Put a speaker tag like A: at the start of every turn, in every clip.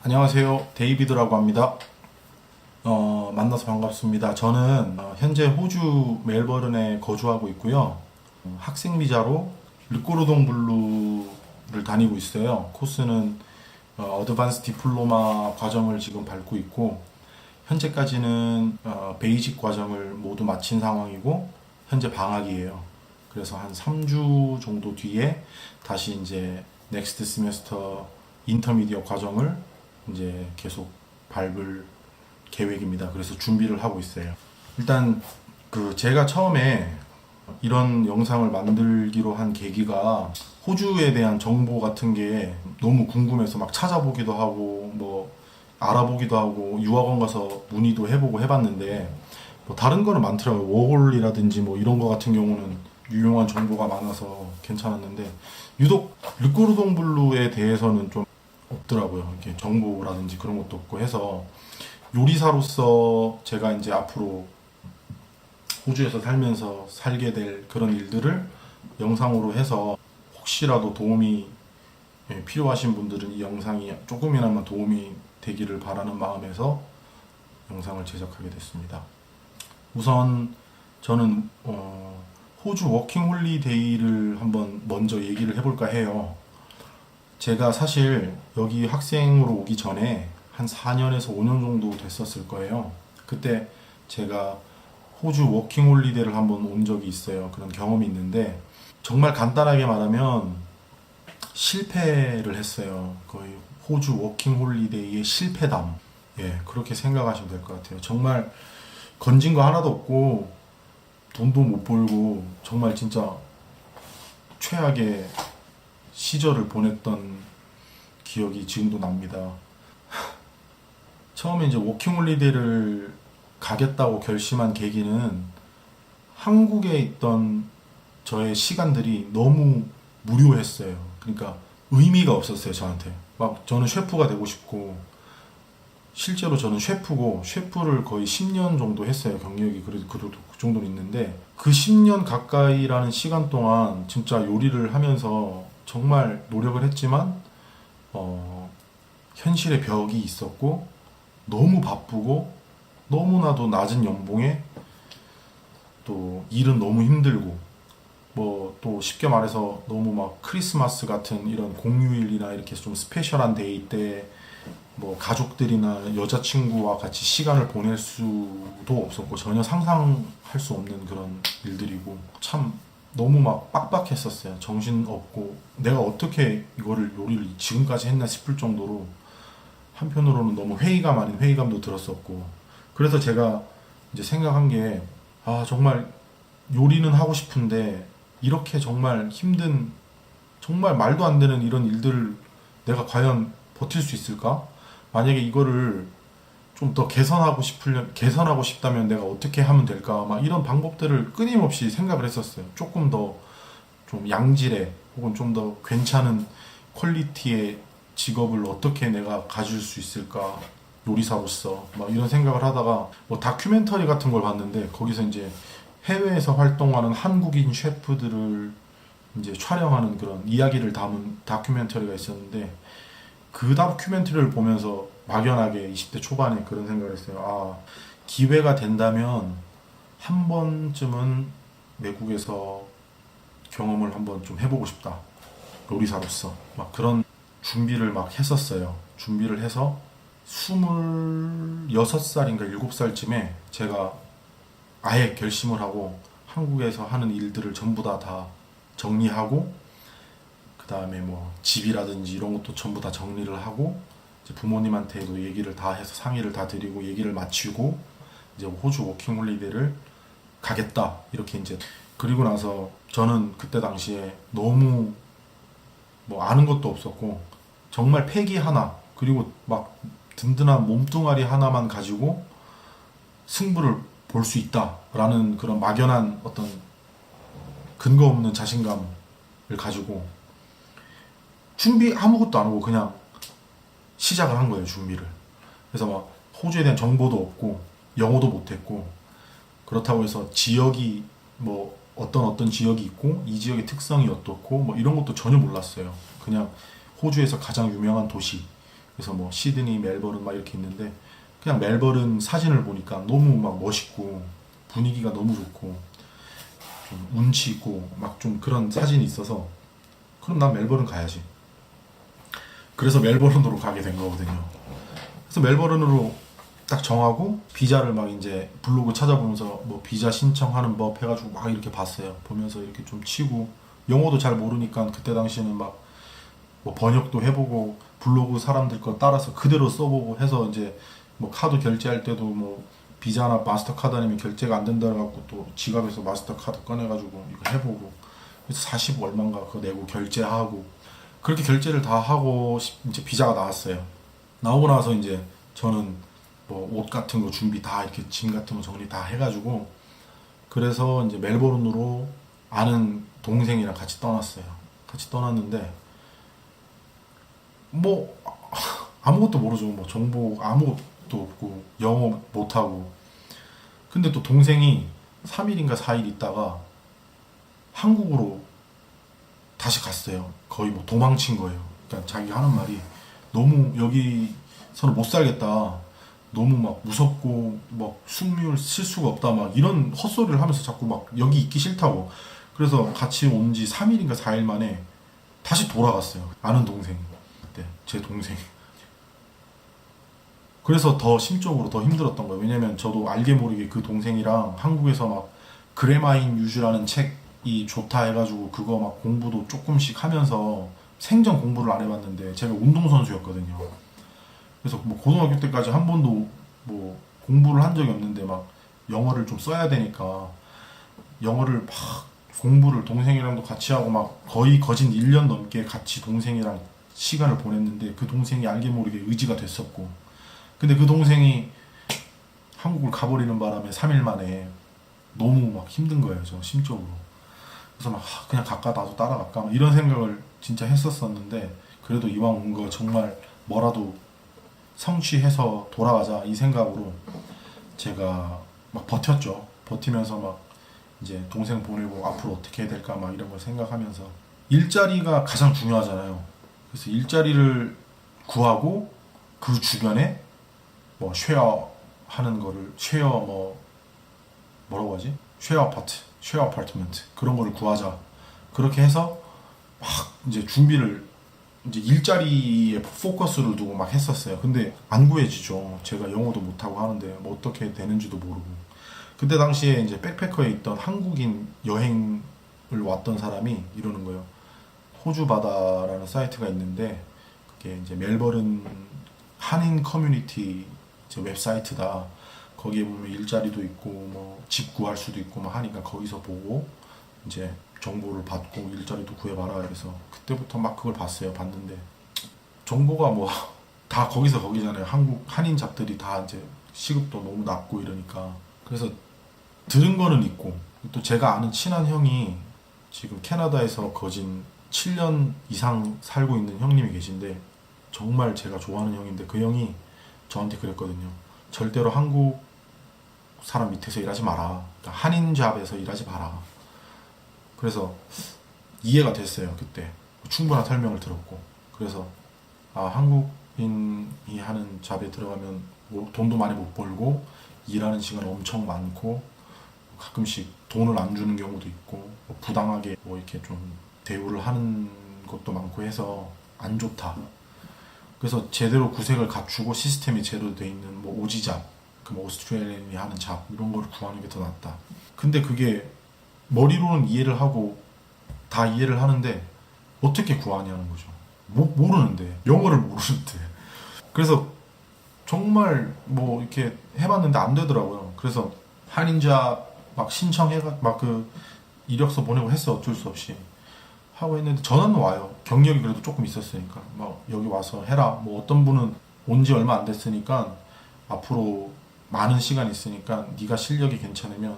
A: 안녕하세요. 데이비드라고 합니다. 만나서 반갑습니다. 저는 현재 호주 멜버른에 거주하고 있고요. 학생 비자로 르꼬르동 블루를 다니고 있어요. 코스는 어드밴스 디플로마 과정을 지금 밟고 있고, 현재까지는 베이직 과정을 모두 마친 상황이고 현재 방학이에요. 그래서 한 3주 정도 뒤에 다시 이제 넥스트 세미스터 인터미디어 과정을 이제 계속 밟을 계획입니다. 그래서 준비를 하고 있어요. 일단 제가 처음에 이런 영상을 만들기로 한 계기가 호주에 대한 정보 같은 게 너무 궁금해서 막 찾아보기도 하고 뭐 알아보기도 하고 유학원 가서 문의도 해보고 해봤는데, 뭐 다른 거는 많더라고요. 워홀이라든지 뭐 이런 거 같은 경우는 유용한 정보가 많아서 괜찮았는데, 유독 르꼬르동 블루에 대해서는 좀 없더라고요. 이렇게 정보라든지 그런 것도 없고 해서, 요리사로서 제가 이제 앞으로 호주에서 살면서 살게 될 그런 일들을 영상으로 해서 혹시라도 도움이 필요하신 분들은 이 영상이 조금이나마 도움이 되기를 바라는 마음에서 영상을 제작하게 됐습니다. 우선 저는 호주 워킹 홀리데이를 한번 먼저 얘기를 해볼까 해요. 제가 사실 여기 학생으로 오기 전에 한 4년에서 5년 정도 됐었을 거예요. 그때 제가 호주 워킹 홀리데이를 한번 온 적이 있어요. 그런 경험이 있는데, 정말 간단하게 말하면 실패를 했어요. 거의 호주 워킹 홀리데이의 실패담. 예, 그렇게 생각하시면 될 것 같아요. 정말 건진 거 하나도 없고 돈도 못 벌고 정말 진짜 최악의 시절을 보냈던 기억이 지금도 납니다. 처음에 이제 워킹 홀리데이를 가겠다고 결심한 계기는 한국에 있던 저의 시간들이 너무 무료했어요. 그러니까 의미가 없었어요, 저한테. 막 저는 셰프가 되고 싶고, 실제로 저는 셰프고, 셰프를 거의 10년 정도 했어요. 경력이 그래도 그 정도는 있는데, 그 10년 가까이라는 시간 동안 진짜 요리를 하면서 정말 노력을 했지만 현실의 벽이 있었고, 너무 바쁘고 너무나도 낮은 연봉에 또 일은 너무 힘들고, 뭐 또 쉽게 말해서 너무 막 크리스마스 같은 이런 공휴일이나 이렇게 좀 스페셜한 데이 때 뭐 가족들이나 여자친구와 같이 시간을 보낼 수도 없었고, 전혀 상상할 수 없는 그런 일들이고, 참 너무 막 빡빡했었어요. 정신 없고 내가 어떻게 이거를 요리를 지금까지 했나 싶을 정도로, 한편으로는 너무 회의감 아닌 회의감도 들었었고, 그래서 제가 이제 생각한 게, 정말 요리는 하고 싶은데 이렇게 정말 힘든, 정말 말도 안 되는 이런 일들을 내가 과연 버틸 수 있을까? 만약에 이거를 좀 더 개선하고 싶다면 내가 어떻게 하면 될까? 막 이런 방법들을 끊임없이 생각을 했었어요. 조금 더 좀 양질의, 혹은 좀 더 괜찮은 퀄리티의 직업을 어떻게 내가 가질 수 있을까? 요리사로서 막 이런 생각을 하다가 뭐 다큐멘터리 같은 걸 봤는데, 거기서 이제 해외에서 활동하는 한국인 셰프들을 이제 촬영하는 그런 이야기를 담은 다큐멘터리가 있었는데, 그 다큐멘터리를 보면서 막연하게 20대 초반에 그런 생각을 했어요. 기회가 된다면 한 번쯤은 외국에서 경험을 한번 좀 해보고 싶다. 요리사로서. 막 그런 준비를 막 했었어요. 준비를 해서 26살인가 7살쯤에 제가 아예 결심을 하고 한국에서 하는 일들을 전부 다 정리하고, 그 다음에 뭐 집이라든지 이런 것도 전부 다 정리를 하고, 이제 부모님한테도 얘기를 다 해서 상의를 다 드리고 얘기를 마치고 이제 호주 워킹 홀리데이를 가겠다, 이렇게 이제. 그리고 나서 저는 그때 당시에 너무 뭐 아는 것도 없었고, 정말 패기 하나, 그리고 막 든든한 몸뚱아리 하나만 가지고 승부를 볼 수 있다라는 그런 막연한 어떤 근거 없는 자신감을 가지고 준비 아무것도 안 하고 그냥 시작을 한 거예요, 준비를. 그래서 막 호주에 대한 정보도 없고 영어도 못했고, 그렇다고 해서 지역이 뭐 어떤 지역이 있고 이 지역의 특성이 어떻고 뭐 이런 것도 전혀 몰랐어요. 그냥 호주에서 가장 유명한 도시, 그래서 뭐 시드니, 멜버른 막 이렇게 있는데 그냥 멜버른 사진을 보니까 너무 막 멋있고 분위기가 너무 좋고 좀 운치 있고 막 좀 그런 사진이 있어서 그럼 난 멜버른 가야지. 그래서 멜버른으로 가게 된 거거든요. 그래서 멜버른으로 딱 정하고 비자를 막 이제 블로그 찾아보면서 뭐 비자 신청하는 법 해가지고 막 이렇게 봤어요. 보면서 이렇게 좀 치고 영어도 잘 모르니까 그때 당시에는 막 뭐 번역도 해보고 블로그 사람들 거 따라서 그대로 써보고 해서 이제 뭐 카드 결제할 때도 뭐 비자나 마스터카드 아니면 결제가 안 된다 해갖고 또 지갑에서 마스터카드 꺼내가지고 이거 해보고 그래서 40 얼마인가 그거 내고 결제하고 그렇게 결제를 다 하고 이제 비자가 나왔어요. 나오고 나서 이제 저는 뭐 옷 같은 거 준비 다 이렇게 짐 같은 거 정리 다 해가지고 그래서 이제 멜버른으로 아는 동생이랑 같이 떠났어요. 같이 떠났는데 뭐 아무것도 모르죠. 뭐 정보 아무것도 없고 영어 못하고 근데 또 동생이 3일인가 4일 있다가 한국으로 다시 갔어요. 거의 뭐 도망친 거예요. 그러니까 자기 하는 말이 너무 여기서는 못 살겠다. 너무 막 무섭고 막 숨을 쉴 수가 없다. 막 이런 헛소리를 하면서 자꾸 막 여기 있기 싫다고. 그래서 같이 온 지 3일인가 4일 만에 다시 돌아갔어요. 아는 동생. 그때 제 동생. 그래서 더 심적으로 더 힘들었던 거예요. 왜냐면 저도 알게 모르게 그 동생이랑 한국에서 막 그레마인 유즈라는 책이 좋다 해가지고 그거 막 공부도 조금씩 하면서 생전 공부를 안 해봤는데 제가 운동선수였거든요. 그래서 뭐 고등학교 때까지 한 번도 뭐 공부를 한 적이 없는데 막 영어를 좀 써야 되니까 영어를 막 공부를 동생이랑도 같이 하고 막 거의 거진 1년 넘게 같이 동생이랑 시간을 보냈는데 그 동생이 알게 모르게 의지가 됐었고 근데 그 동생이 한국을 가버리는 바람에 3일 만에 너무 막 힘든 거예요, 저 심적으로. 그래서 막 그냥 갈까 나도 따라갈까 막 이런 생각을 진짜 했었었는데 그래도 이왕 온 거 정말 뭐라도 성취해서 돌아가자 이 생각으로 제가 막 버텼죠. 버티면서 막 이제 동생 보내고 앞으로 어떻게 해야 될까 막 이런 걸 생각하면서 일자리가 가장 중요하잖아요. 그래서 일자리를 구하고 그 주변에 뭐 쉐어 하는 거를 쉐어 뭐라고 하지? 쉐어 아파트, 쉐어 아파트먼트 그런 거를 구하자. 그렇게 해서 막 이제 준비를 이제 일자리에 포커스를 두고 막 했었어요. 근데 안 구해지죠. 제가 영어도 못하고 하는데 뭐 어떻게 되는지도 모르고. 그때 당시에 이제 백패커에 있던 한국인 여행을 왔던 사람이 이러는 거예요. 호주 바다라는 사이트가 있는데 그게 이제 멜버른 한인 커뮤니티 이제 웹사이트다. 거기에 보면 일자리도 있고 뭐 집 구할 수도 있고 막 하니까 거기서 보고 이제 정보를 받고 일자리도 구해봐라 그래서 그때부터 막 그걸 봤어요. 봤는데 정보가 뭐 다 거기서 거기잖아요. 한국 한인 잡들이 다 이제 시급도 너무 낮고 이러니까 그래서 들은 거는 있고 또 제가 아는 친한 형이 지금 캐나다에서 거진 7년 이상 살고 있는 형님이 계신데 정말 제가 좋아하는 형인데 그 형이 저한테 그랬거든요. 절대로 한국 사람 밑에서 일하지 마라. 그러니까 한인 잡에서 일하지 마라. 그래서 이해가 됐어요. 그때 충분한 설명을 들었고 그래서 아 한국인이 하는 잡에 들어가면 뭐 돈도 많이 못 벌고 일하는 시간 엄청 많고 가끔씩 돈을 안 주는 경우도 있고 뭐 부당하게 뭐 이렇게 좀 대우를 하는 것도 많고 해서 안 좋다. 그래서 제대로 구색을 갖추고 시스템이 제대로 돼 있는 뭐 오지잡, 그 뭐 오스트레일리안이 하는 잡 이런 걸 구하는 게 더 낫다. 근데 그게 머리로는 이해를 하고 다 이해를 하는데 어떻게 구하냐는 거죠. 모르는데 영어를 모르는데 그래서 정말 뭐 이렇게 해봤는데 안 되더라고요. 그래서 한인잡 막 신청해가 막 그 이력서 보내고 했어. 어쩔 수 없이 하고 했는데 전화는 와요. 경력이 그래도 조금 있었으니까 막 여기 와서 해라. 뭐 어떤 분은 온 지 얼마 안 됐으니까 앞으로 많은 시간 있으니까 네가 실력이 괜찮으면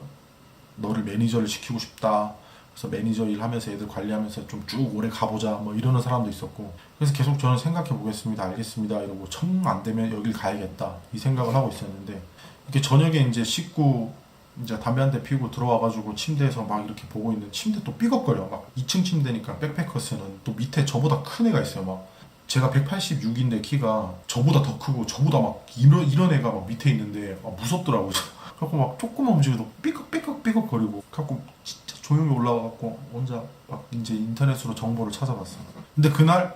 A: 너를 매니저를 시키고 싶다. 그래서 매니저 일하면서 애들 관리하면서 좀 쭉 오래 가보자. 뭐 이러는 사람도 있었고 그래서 계속 저는 생각해 보겠습니다. 알겠습니다. 이러고 청 안 되면 여길 가야겠다. 이 생각을 하고 있었는데 이렇게 저녁에 이제 씻고 이제 담배 한 대 피우고 들어와가지고 침대에서 막 이렇게 보고 있는 침대 또 삐걱거려. 막 2층 침대니까 백패커스는 또 밑에 저보다 큰 애가 있어요. 막 제가 186인데 키가 저보다 더 크고 저보다 막 이런 애가 막 밑에 있는데 무섭더라고요. 그래갖고 막 조금만 움직여도 삐걱삐걱삐걱 거리고 그래갖고 진짜 조용히 올라와갖고 혼자 막 이제 인터넷으로 정보를 찾아봤어요. 근데 그날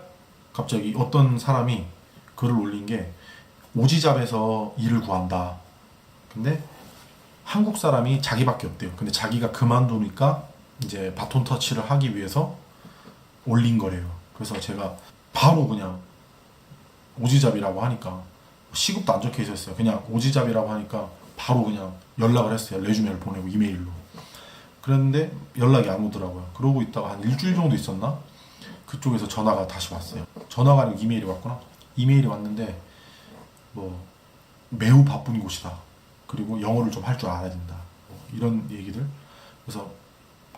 A: 갑자기 어떤 사람이 글을 올린 게 오지잡에서 일을 구한다. 근데 한국 사람이 자기밖에 없대요. 근데 자기가 그만두니까 이제 바톤 터치를 하기 위해서 올린 거래요. 그래서 제가 바로 그냥 오지잡이라고 하니까 시급도 안 적혀 있었어요. 그냥 오지잡이라고 하니까 바로 그냥 연락을 했어요. 레주메를 보내고 이메일로. 그랬는데 연락이 안 오더라고요. 그러고 있다가 한 일주일 정도 있었나? 그쪽에서 전화가 다시 왔어요. 전화가 아니고 이메일이 왔구나. 이메일이 왔는데 뭐 매우 바쁜 곳이다. 그리고 영어를 좀 할 줄 알아야 된다. 뭐 이런 얘기들. 그래서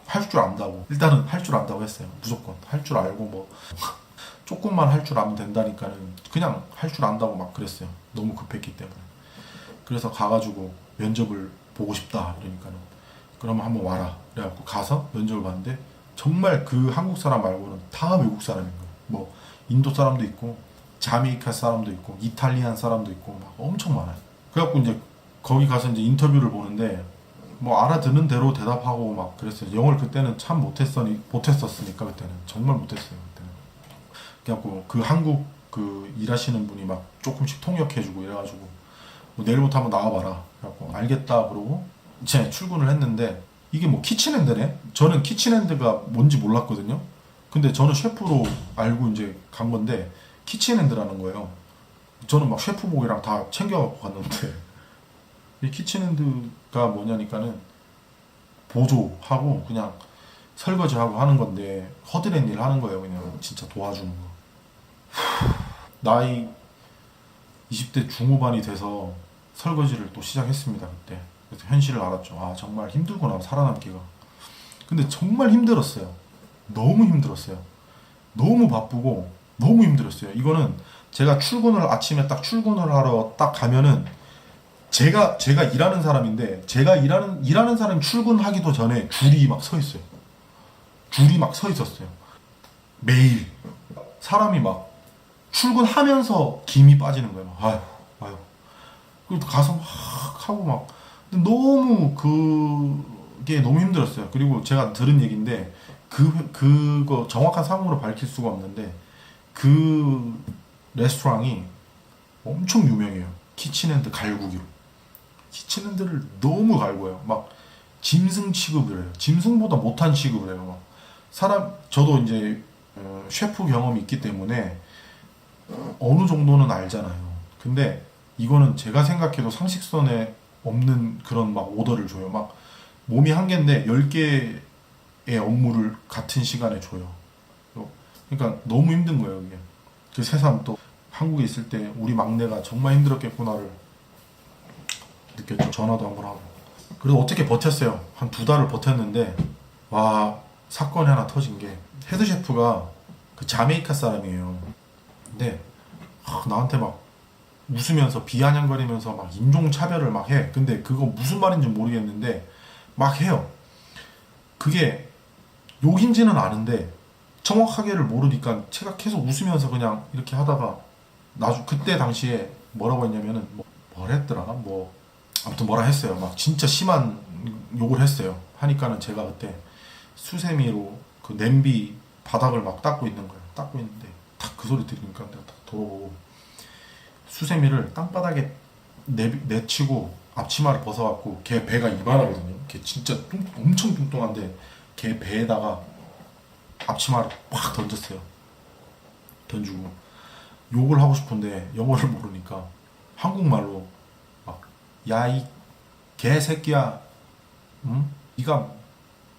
A: 할 줄 안다고. 일단은 할 줄 안다고 했어요. 무조건 할 줄 알고 뭐 조금만 할 줄 알면 된다니까는 그냥 할 줄 안다고 막 그랬어요. 너무 급했기 때문에. 그래서 가가지고 면접을 보고 싶다 이러니까는 그러면 한번 와라. 그래갖고 가서 면접을 봤는데 정말 그 한국 사람 말고는 다 외국 사람인 거예요. 뭐 인도 사람도 있고 자메이카 사람도 있고 이탈리안 사람도 있고 막 엄청 많아요. 그래갖고 이제 거기 가서 이제 인터뷰를 보는데 뭐 알아듣는 대로 대답하고 막 그랬어요. 영어를 그때는 참 못했었으니까 그때는 정말 못했어요. 그때는. 그래갖고 그 한국 그 일하시는 분이 막 조금씩 통역해주고 이래가지고 뭐 내일부터 한번 나와봐라. 그래갖고 알겠다 그러고 이제 출근을 했는데 이게 뭐 키친핸드네? 저는 키친핸드가 뭔지 몰랐거든요. 근데 저는 셰프로 알고 이제 간 건데 키친핸드라는 거예요. 저는 막 셰프복이랑 다 챙겨갖고 갔는데 이 키친핸드가 뭐냐니까는 보조하고 그냥 설거지하고 하는 건데 허드렛 일 하는 거예요. 그냥 진짜 도와주는 거. 나이 20대 중후반이 돼서 설거지를 또 시작했습니다. 그때. 그래서 현실을 알았죠. 아 정말 힘들구나 살아남기가. 근데 정말 힘들었어요. 너무 힘들었어요. 너무 바쁘고 너무 힘들었어요. 이거는 제가 아침에 딱 출근을 하러 딱 가면은 제가 일하는 사람인데 제가 일하는 사람이 출근하기도 전에 줄이 막 서 있어요. 줄이 막 서 있었어요. 매일 사람이 막 출근하면서 김이 빠지는 거예요. 아유 아유. 그리고 가서 막 하고 막 너무 그게 너무 힘들었어요. 그리고 제가 들은 얘기인데 그거 정확한 상호로 밝힐 수가 없는데 그 레스토랑이 엄청 유명해요. 키친핸드 갈구기로. 키친핸드를 너무 갈고요. 막 짐승 취급을 해요. 짐승보다 못한 취급을 해요. 막 저도 이제 셰프 경험이 있기 때문에 어느 정도는 알잖아요. 근데 이거는 제가 생각해도 상식선에 없는 그런 막 오더를 줘요. 막 몸이 한 개인데 10개의 업무를 같은 시간에 줘요. 그러니까 너무 힘든 거예요, 이게. 그 새삼 또 한국에 있을 때 우리 막내가 정말 힘들었겠구나를 느꼈죠. 전화도 한번 하고. 그래도 어떻게 버텼어요. 한 2달을 버텼는데 와 사건이 하나 터진 게 헤드 셰프가 그 자메이카 사람이에요. 근데 나한테 막 웃으면서 비아냥거리면서 막 인종차별을 막 해. 근데 그거 무슨 말인지 모르겠는데 막 해요. 그게 욕인지는 아는데 정확하게를 모르니까 제가 계속 웃으면서 그냥 이렇게 하다가 그때 당시에 뭐라고 했냐면은 뭘 했더라? 뭐 아무튼 뭐라 했어요. 막 진짜 심한 욕을 했어요. 하니까는 제가 그때 수세미로 그 냄비 바닥을 막 닦고 있는 거예요. 닦고 있는데 딱 그 소리 들으니까 내가 딱 돌아보고 수세미를 땅바닥에 내치고 앞치마를 벗어갖고 걔 배가 이만하거든요. 걔 진짜 엄청 뚱뚱한데 걔 배에다가 앞치마를 확 던졌어요. 던지고 욕을 하고 싶은데 영어를 모르니까 한국말로 막 야 이 개새끼야, 응? 네가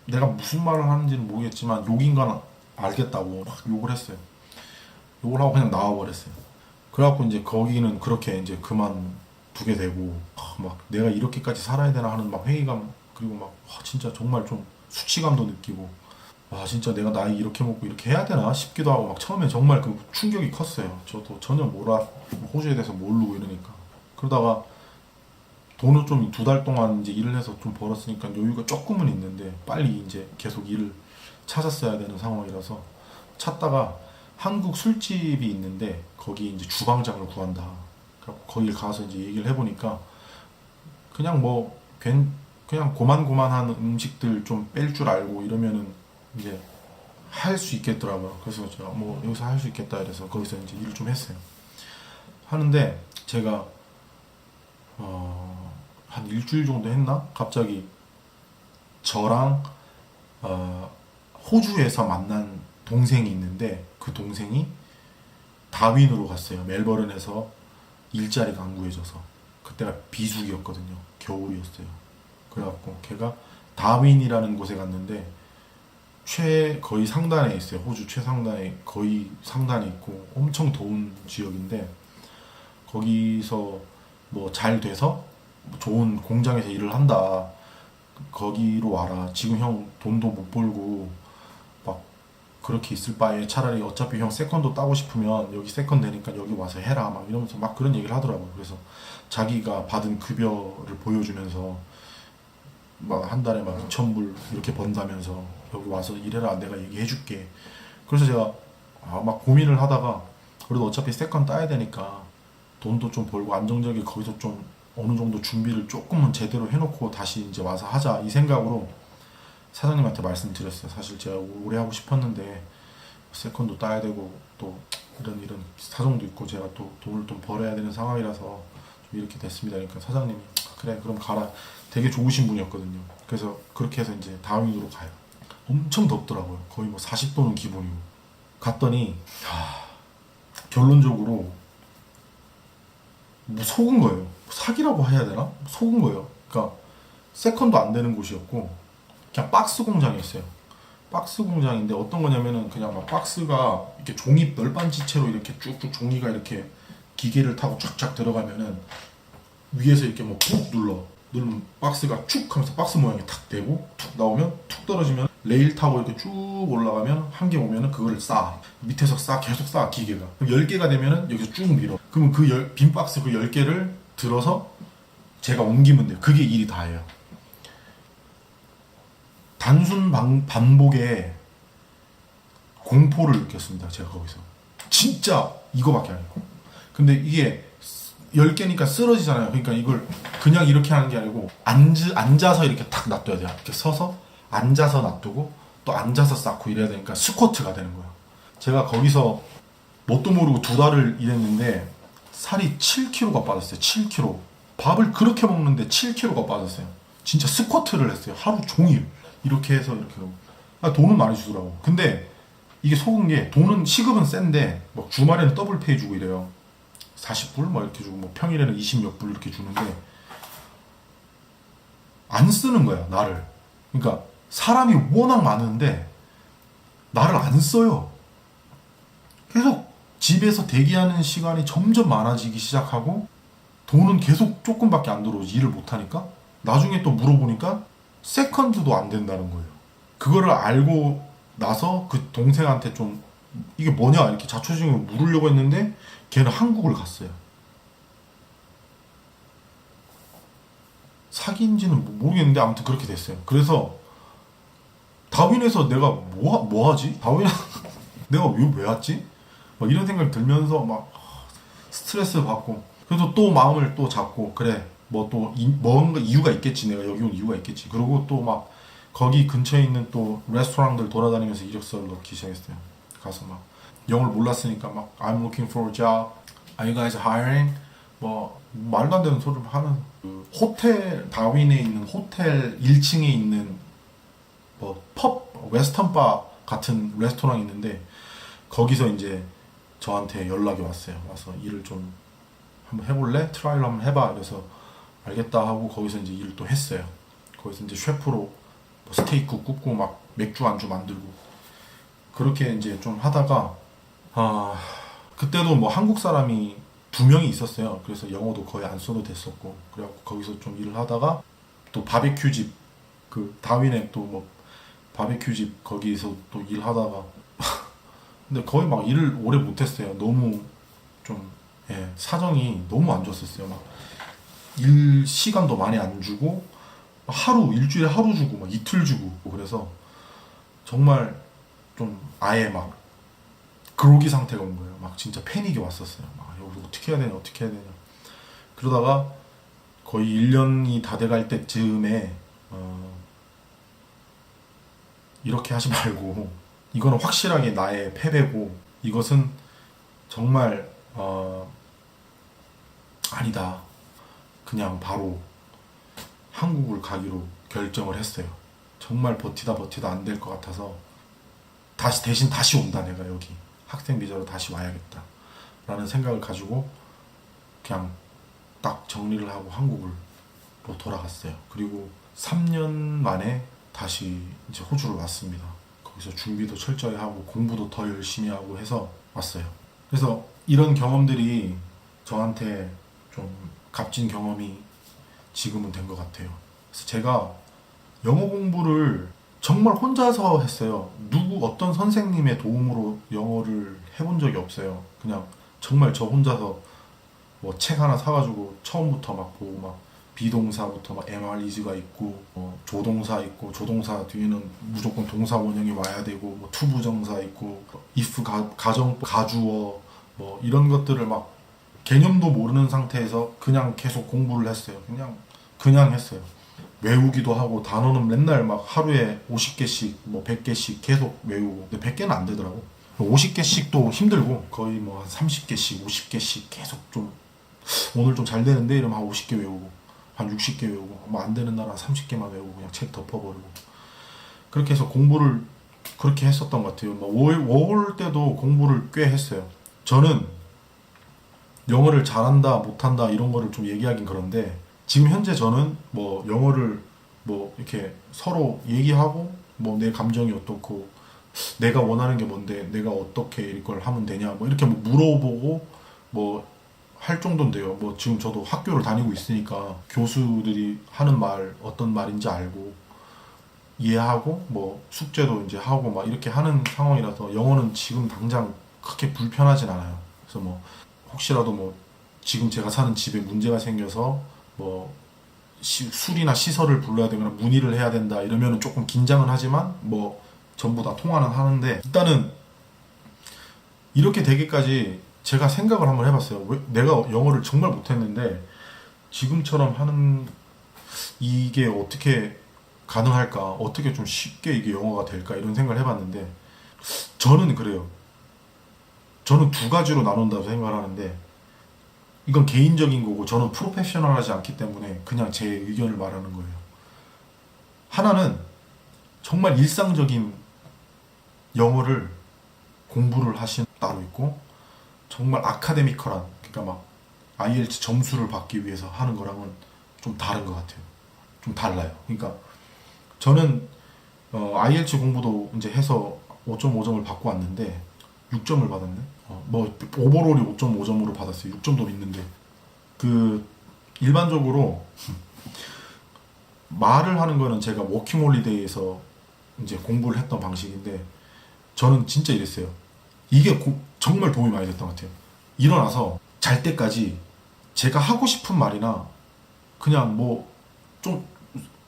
A: 내가 무슨 말을 하는지는 모르겠지만 욕인 건 알겠다고 막 욕을 했어요. 욕을 하고 그냥 나와버렸어요. 그래갖고 이제 거기는 그렇게 이제 그만두게 되고 막 내가 이렇게까지 살아야 되나 하는 막 회의감 그리고 막 진짜 정말 좀 수치감도 느끼고 와 진짜 내가 나이 이렇게 먹고 이렇게 해야 되나 싶기도 하고 막 처음에 정말 그 충격이 컸어요. 저도 전혀 호주에 대해서 모르고 이러니까 그러다가 돈을 좀 2달 동안 이제 일을 해서 좀 벌었으니까 여유가 조금은 있는데 빨리 이제 계속 일을 찾았어야 되는 상황이라서 찾다가 한국 술집이 있는데 거기 이제 주방장을 구한다. 그래갖고 거길 가서 이제 얘기를 해보니까 그냥 뭐 그냥 고만고만한 음식들 좀 뺄 줄 알고 이러면은 이제 할 수 있겠더라고요. 그래서 제가 뭐 여기서 할 수 있겠다 이래서 거기서 이제 일을 좀 했어요. 하는데 제가 한 일주일 정도 했나? 갑자기 저랑 호주에서 만난 동생이 있는데 그 동생이 다윈으로 갔어요. 멜버른에서 일자리가 안 구해져서 그때가 비수기였거든요. 겨울이었어요. 그래갖고 걔가 다윈이라는 곳에 갔는데 거의 상단에 있어요. 호주 최상단에 거의 상단에 있고 엄청 더운 지역인데 거기서 뭐 잘 돼서 좋은 공장에서 일을 한다. 거기로 와라. 지금 형 돈도 못 벌고 막 그렇게 있을 바에 차라리 어차피 형 세컨도 따고 싶으면 여기 세컨 되니까 여기 와서 해라. 막 이러면서 막 그런 얘기를 하더라고요. 그래서 자기가 받은 급여를 보여주면서 막 한 달에 막 2,000불 이렇게 번다면서 여기 와서 일해라. 내가 얘기해줄게. 그래서 제가 막 고민을 하다가 그래도 어차피 세컨 따야 되니까 돈도 좀 벌고 안정적이게 거기서 좀 어느 정도 준비를 조금은 제대로 해놓고 다시 이제 와서 하자 이 생각으로 사장님한테 말씀드렸어요. 사실 제가 오래 하고 싶었는데 세컨도 따야 되고 또 이런 사정도 있고 제가 또 돈을 좀 벌어야 되는 상황이라서 좀 이렇게 됐습니다. 그러니까 사장님이 그래 그럼 가라. 되게 좋으신 분이었거든요. 그래서 그렇게 해서 이제 다윈으로 가요. 엄청 덥더라고요. 거의 뭐 40도는 기본이고 갔더니 결론적으로 뭐 속은 거예요. 사기라고 해야 되나? 속은 거예요. 그러니까 세컨도 안 되는 곳이었고 그냥 박스 공장이었어요. 박스 공장인데 어떤 거냐면은 그냥 막 박스가 이렇게 종이 널빤지채로 이렇게 쭉쭉 종이가 이렇게 기계를 타고 쫙쫙 들어가면은 위에서 이렇게 뭐 푹 누르면 박스가 축 하면서 박스 모양이 탁 되고 툭 나오면 툭 떨어지면 레일 타고 이렇게 쭉 올라가면 한 개 오면은 그거를 쌓아 밑에서 계속 쌓아 기계가. 그럼 10개가 되면은 여기서 쭉 밀어. 그러면 빈 박스 그 10개를 들어서 제가 옮기면 돼요. 그게 일이 다예요. 단순 반복에 공포를 느꼈습니다. 제가 거기서 진짜 이거밖에 아니고. 근데 이게 10개니까 쓰러지잖아요. 그러니까 이걸 그냥 이렇게 하는 게 아니고 앉아서 이렇게 탁 놔둬야 돼요. 이렇게 서서 앉아서 놔두고 또 앉아서 쌓고 이래야 되니까 스쿼트가 되는 거예요. 제가 거기서 뭣도 모르고 2달을 일했는데 살이 7kg가 빠졌어요. 7kg. 밥을 그렇게 먹는데 7kg가 빠졌어요. 진짜 스쿼트를 했어요. 하루 종일. 이렇게 해서 이렇게 하고. 돈은 많이 주더라고. 근데 이게 속은 게 돈은 시급은 센데 막 주말에는 더블 페이 주고 이래요. 40불 막 이렇게 주고 뭐 평일에는 20몇 불 이렇게 주는데 안 쓰는 거야 나를. 그러니까 사람이 워낙 많은데 나를 안 써요. 계속 집에서 대기하는 시간이 점점 많아지기 시작하고 돈은 계속 조금밖에 안 들어오지. 일을 못하니까. 나중에 또 물어보니까 세컨드도 안 된다는 거예요. 그거를 알고 나서 그 동생한테 좀 이게 뭐냐 이렇게 자초지종을 물으려고 했는데 걔는 한국을 갔어요. 사귄지는 모르겠는데 아무튼 그렇게 됐어요. 그래서 다윈에서 내가 뭐 하지? 다윈 내가 왜 왔지? 막 이런 생각이 들면서 막 스트레스 받고 그래서 또 마음을 또 잡고 그래 뭐 또 뭔가 이유가 있겠지. 내가 여기 온 이유가 있겠지. 그리고 또 막 거기 근처에 있는 또 레스토랑들 돌아다니면서 이력서를 넣기 시작했어요. 가서 막 영어를 몰랐으니까 막 I'm looking for a job. Are you guys hiring? 뭐 말도 안 되는 소리를 하는 그 호텔 다윈에 있는 호텔 1층에 있는 뭐 펍 웨스턴 바 같은 레스토랑이 있는데 거기서 이제 저한테 연락이 왔어요. 와서 일을 좀 한번 해볼래? 트라이를 한번 해봐. 그래서 알겠다 하고 거기서 이제 일을 또 했어요. 거기서 이제 셰프로 뭐 스테이크 굽고 막 맥주 안주 만들고 그렇게 이제 좀 하다가 그때도 뭐 한국 사람이 2명이 있었어요. 그래서 영어도 거의 안 써도 됐었고 그래갖고 거기서 좀 일을 하다가 또 바베큐집 그 다윈에 또 뭐 바베큐집 거기서 또 일하다가 근데 거의 막 일을 오래 못했어요. 너무 좀 사정이 너무 안 좋았었어요. 막 일 시간도 많이 안 주고 일주일에 하루 주고 막 이틀 주고 그래서 정말 좀 아예 막 그로기 상태가 온 거예요. 막 진짜 패닉이 왔었어요. 막 여기 어떻게 해야 되냐, 어떻게 해야 되냐. 그러다가 거의 1년이 다 돼갈 때쯤에 이렇게 하지 말고 이거는 확실하게 나의 패배고 이것은 정말 아니다. 그냥 바로 한국을 가기로 결정을 했어요. 정말 버티다 안 될 것 같아서 대신 다시 온다. 내가 여기 학생 비자로 다시 와야겠다 라는 생각을 가지고 그냥 딱 정리를 하고 한국으로 돌아갔어요. 그리고 3년 만에 다시 이제 호주를 왔습니다. 거기서 준비도 철저히 하고 공부도 더 열심히 하고 해서 왔어요. 그래서 이런 경험들이 저한테 좀 값진 경험이 지금은 된 것 같아요. 그래서 제가 영어 공부를 정말 혼자서 했어요. 어떤 선생님의 도움으로 영어를 해본 적이 없어요. 그냥 정말 저 혼자서 뭐 책 하나 사가지고 처음부터 막 보고 막 비동사부터 막 MREG가 있고 조동사 있고 조동사 뒤에는 무조건 동사 원형이 와야 되고 뭐 투부정사 있고 if 가정 가주어 뭐 이런 것들을 막 개념도 모르는 상태에서 그냥 계속 공부를 했어요. 그냥 했어요. 외우기도 하고 단어는 맨날 막 하루에 50개씩 뭐 100개씩 계속 외우고 근데 100개는 안 되더라고. 50개씩도 힘들고 거의 뭐 한 30개씩 50개씩 계속 좀 오늘 좀 잘 되는데 이러면 한 50개 외우고 한 60개 외우고 뭐 안 되는 날 한 30개만 외우고 그냥 책 덮어버리고 그렇게 해서 공부를 그렇게 했었던 것 같아요. 뭐 워홀 때도 공부를 꽤 했어요. 저는 영어를 잘한다 못한다 이런 거를 좀 얘기하긴 그런데 지금 현재 저는 뭐 영어를 뭐 이렇게 서로 얘기하고 뭐 내 감정이 어떻고 내가 원하는 게 뭔데 내가 어떻게 이걸 하면 되냐 뭐 이렇게 뭐 물어보고 뭐 할 정도인데요. 뭐 지금 저도 학교를 다니고 있으니까 교수들이 하는 말 어떤 말인지 알고 이해하고 뭐 숙제도 이제 하고 막 이렇게 하는 상황이라서 영어는 지금 당장 크게 불편하진 않아요. 그래서 뭐 혹시라도 뭐 지금 제가 사는 집에 문제가 생겨서 뭐 술이나 시설을 불러야 되거나 문의를 해야 된다 이러면은 조금 긴장은 하지만 뭐 전부 다 통화는 하는데 일단은 이렇게 되기까지 제가 생각을 한번 해봤어요. 왜 내가 영어를 정말 못했는데 지금처럼 하는 이게 어떻게 가능할까? 어떻게 좀 쉽게 이게 영어가 될까? 이런 생각을 해봤는데 저는 그래요. 저는 두 가지로 나눈다고 생각을 하는데 이건 개인적인 거고 저는 프로페셔널하지 않기 때문에 그냥 제 의견을 말하는 거예요. 하나는 정말 일상적인 영어를 공부를 하신 따로 있고 정말 아카데미컬한 그러니까 막 IELTS 점수를 받기 위해서 하는 거랑은 좀 다른 것 같아요. 좀 달라요. 그러니까 저는 IELTS 공부도 이제 해서 5.5점을 받고 왔는데 6점을 받았네. 뭐 오버롤이 5.5점으로 받았어요. 6점도 있는데 그 일반적으로 말을 하는 거는 제가 워킹홀리데이에서 이제 공부를 했던 방식인데 저는 진짜 이랬어요. 이게 정말 도움이 많이 됐던 것 같아요. 일어나서 잘 때까지 제가 하고 싶은 말이나 그냥 뭐 좀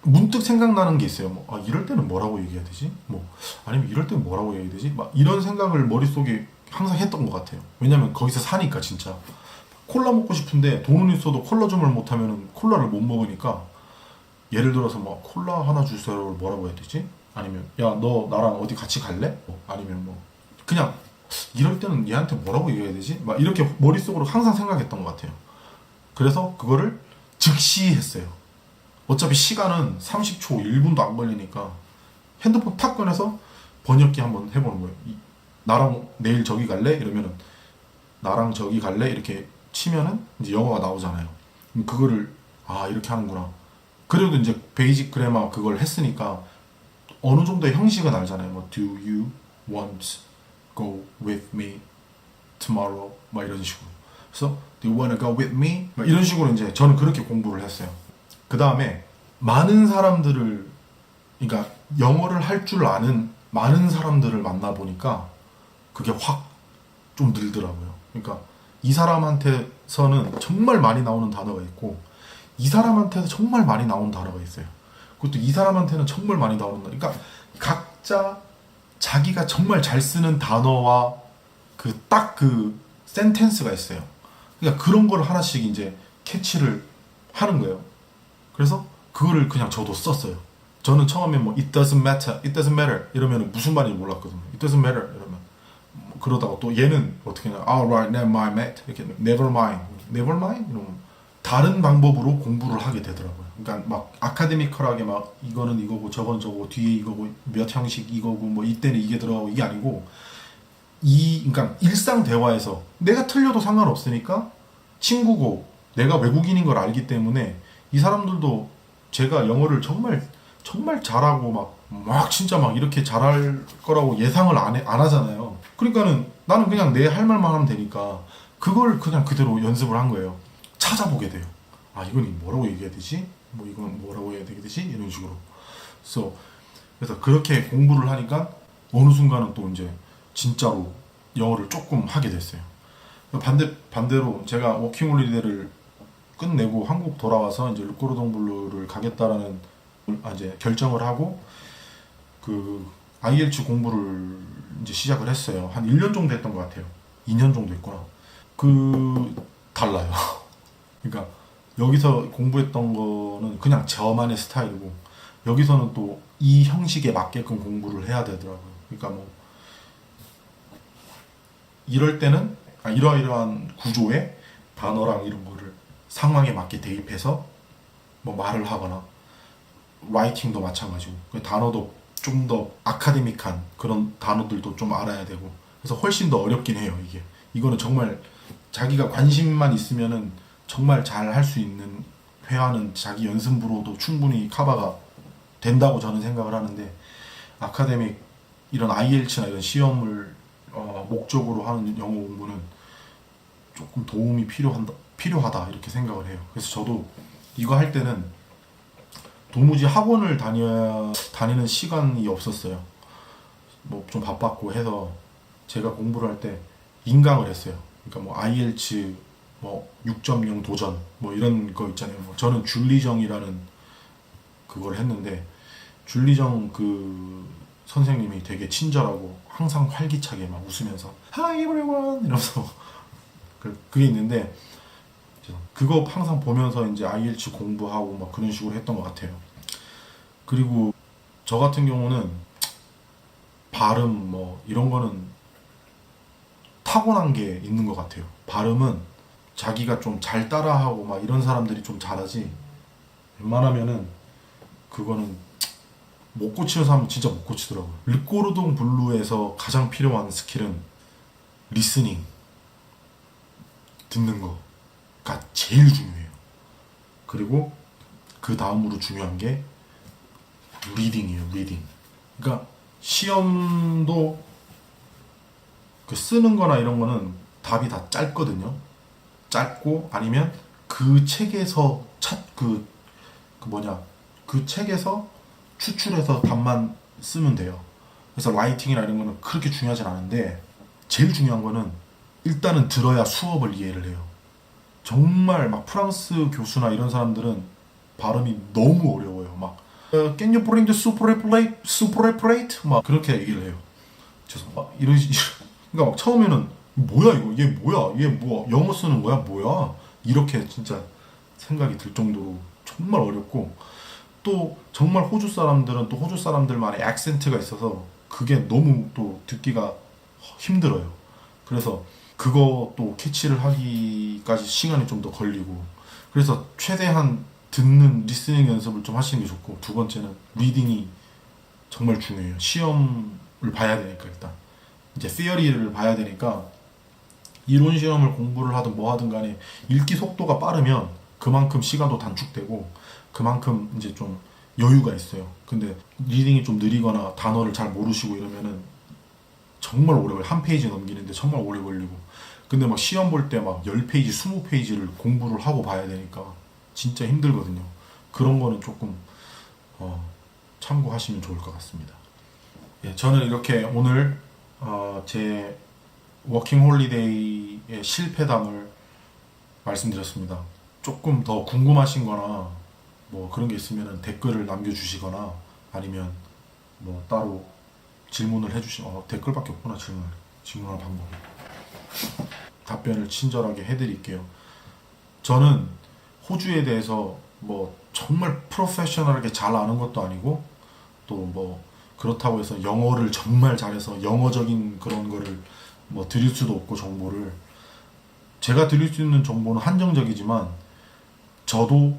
A: 문득 생각나는 게 있어요. 뭐 이럴 때는 뭐라고 얘기해야 되지? 뭐 아니면 이럴 때는 뭐라고 얘기해야 되지? 막 이런 생각을 머릿속에 항상 했던 것 같아요. 왜냐면 거기서 사니까 진짜 콜라 먹고 싶은데 돈은 있어도 콜라 주문을 못하면 콜라를 못 먹으니까 예를 들어서 뭐 콜라 하나 주세요를 뭐라고 해야 되지? 아니면 야 너 나랑 어디 같이 갈래? 아니면 뭐 그냥 이럴 때는 얘한테 뭐라고 얘기해야 되지? 막 이렇게 머릿속으로 항상 생각했던 것 같아요. 그래서 그거를 즉시 했어요. 어차피 시간은 30초, 1분도 안 걸리니까 핸드폰 탁 꺼내서 번역기 한번 해보는 거예요. 나랑 내일 저기 갈래? 이러면은 나랑 저기 갈래? 이렇게 치면은 이제 영어가 나오잖아요. 그거를 이렇게 하는구나. 그래도 이제 베이직 그래머 그걸 했으니까 어느 정도의 형식은 알잖아요. 뭐 do you want go with me tomorrow 막 이런 식으로. 그래서 do you wanna go with me? 막 이런 식으로 이제 저는 그렇게 공부를 했어요. 그 다음에 많은 사람들을 그러니까 영어를 할 줄 아는 많은 사람들을 만나 보니까 그게 확 좀 늘더라고요. 그러니까 이 사람한테서는 정말 많이 나오는 단어가 있고 이 사람한테는 정말 많이 나오는 단어가 있어요. 그것도 이 사람한테는 정말 많이 나오는 단어. 그러니까 각자 자기가 정말 잘 쓰는 단어와 딱 그 센텐스가 있어요. 그러니까 그런 걸 하나씩 이제 캐치를 하는 거예요. 그래서 그거를 그냥 저도 썼어요. 저는 처음에 뭐 it doesn't matter, it doesn't matter 이러면 무슨 말인지 몰랐거든요. it doesn't matter 이러면 그러다가 또 얘는 어떻게 하냐, alright, never mind, mate 이렇게 never mind, never mind 이러면 다른 방법으로 공부를 하게 되더라고요. 그러니까 막 아카데미컬하게 막 이거는 이거고 저건 저거고 뒤에 이거고 몇 형식 이거고 뭐 이때는 이게 들어가고 이게 아니고 그러니까 일상 대화에서 내가 틀려도 상관없으니까 친구고 내가 외국인인 걸 알기 때문에 이 사람들도 제가 영어를 정말 잘하고 막 진짜 막 이렇게 잘할 거라고 예상을 안 하잖아요. 그러니까는 나는 그냥 내 할 말만 하면 되니까 그걸 그냥 그대로 연습을 한 거예요. 찾아보게 돼요. 아, 이건 뭐라고 얘기해야 되지? 뭐 이건 뭐라고 해야 되지? 이런 식으로. 그래서 그렇게 공부를 하니까 어느 순간은 또 이제 진짜로 영어를 조금 하게 됐어요. 반대로 제가 워킹홀리데이를 끝내고 한국 돌아와서 이제 르꼬르동블루를 가겠다라는 이제 결정을 하고 그 IELTS 공부를 이제 시작을 했어요. 한 1년 정도 했던 것 같아요. 2년 정도 했구나. 달라요. 그러니까 여기서 공부했던 거는 그냥 저만의 스타일이고 여기서는 또 이 형식에 맞게끔 공부를 해야 되더라고요. 그러니까 뭐 이럴 때는 이러이러한 구조의 단어랑 이런 거를 상황에 맞게 대입해서 뭐 말을 하거나 라이팅도 마찬가지고 단어도 좀 더 아카데믹한 그런 단어들도 좀 알아야 되고 그래서 훨씬 더 어렵긴 해요. 이거는 정말 자기가 관심만 있으면은 정말 잘 할 수 있는 회화는 자기 연습으로도 충분히 커버가 된다고 저는 생각을 하는데 아카데믹 이런 IELTS나 이런 시험을 목적으로 하는 영어 공부는 조금 도움이 필요하다 이렇게 생각을 해요. 그래서 저도 이거 할 때는 도무지 학원을 다니는 시간이 없었어요. 뭐 좀 바빴고 해서 제가 공부를 할 때 인강을 했어요. 그러니까 뭐 IELTS 뭐 6.0 도전 뭐 이런 거 있잖아요. 저는 줄리정이라는 그걸 했는데 줄리정 그 선생님이 되게 친절하고 항상 활기차게 막 웃으면서 Hi everyone 이러면서 그게 있는데 그거 항상 보면서 이제 IELTS 공부하고 막 그런 식으로 했던 것 같아요. 그리고 저 같은 경우는 발음 뭐 이런 거는 타고난 게 있는 것 같아요. 발음은 자기가 좀 잘 따라하고 막 이런 사람들이 좀 잘하지 웬만하면은 그거는 못 고치는 사람은 진짜 못 고치더라고요. 르꼬르동 블루에서 가장 필요한 스킬은 리스닝, 듣는 거가 제일 중요해요. 그리고 그 다음으로 중요한 게 리딩이에요. 리딩. 그러니까 시험도 그 쓰는 거나 이런 거는 답이 다 짧거든요. 짧고 아니면 그 책에서 그 책에서 추출해서 답만 쓰면 돼요. 그래서 라이팅이나 이런 거는 그렇게 중요하진 않은데 제일 중요한 거는 일단은 들어야 수업을 이해를 해요. 정말 막 프랑스 교수나 이런 사람들은 발음이 너무 어려워요. 막 Can you bring the super plate? 막 그렇게 얘기를 해요. 그러니까 막 처음에는 뭐야 이거 얘 뭐야 얘 뭐 영어 쓰는 거야 뭐야 이렇게 진짜 생각이 들 정도로 정말 어렵고 또 정말 호주 사람들은 또 호주 사람들만의 액센트가 있어서 그게 너무 또 듣기가 힘들어요. 그래서 그거 또 캐치를 하기까지 시간이 좀 더 걸리고 그래서 최대한 듣는 리스닝 연습을 좀 하시는 게 좋고 두 번째는 리딩이 정말 중요해요. 시험을 봐야 되니까 일단 이제 시어리를 봐야 되니까 이론 시험을 공부를 하든 뭐 하든 간에 읽기 속도가 빠르면 그만큼 시간도 단축되고 그만큼 이제 좀 여유가 있어요. 근데 리딩이 좀 느리거나 단어를 잘 모르시고 이러면은 정말 오래 걸려요. 한 페이지 넘기는데 정말 오래 걸리고 근데 막 시험 볼 때 막 10페이지, 20페이지를 공부를 하고 봐야 되니까 진짜 힘들거든요. 그런 거는 조금 참고하시면 좋을 것 같습니다. 예, 저는 이렇게 오늘 제 워킹 홀리데이의 실패담을 말씀드렸습니다. 조금 더 궁금하신 거나 뭐 그런 게 있으면 댓글을 남겨주시거나 아니면 뭐 따로 질문을 해주시면 댓글밖에 없구나 질문할 방법이 답변을 친절하게 해드릴게요. 저는 호주에 대해서 뭐 정말 프로페셔널하게 잘 아는 것도 아니고 또 뭐 그렇다고 해서 영어를 정말 잘해서 영어적인 그런 거를 뭐 드릴 수도 없고 정보를 제가 드릴 수 있는 정보는 한정적이지만 저도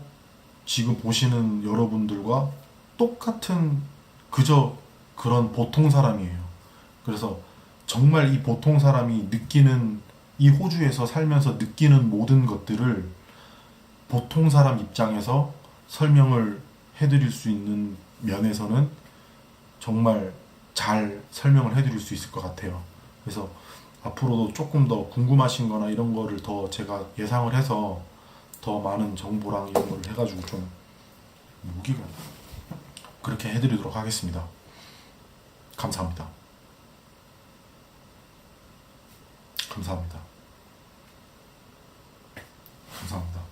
A: 지금 보시는 여러분들과 똑같은 그저 그런 보통 사람이에요. 그래서 정말 이 보통 사람이 느끼는 이 호주에서 살면서 느끼는 모든 것들을 보통 사람 입장에서 설명을 해드릴 수 있는 면에서는 정말 잘 설명을 해드릴 수 있을 것 같아요. 그래서 앞으로도 조금 더 궁금하신 거나 이런 거를 더 제가 예상을 해서 더 많은 정보랑 이런 걸 해가지고 좀 무기가 그렇게 해드리도록 하겠습니다. 감사합니다. 감사합니다. 감사합니다.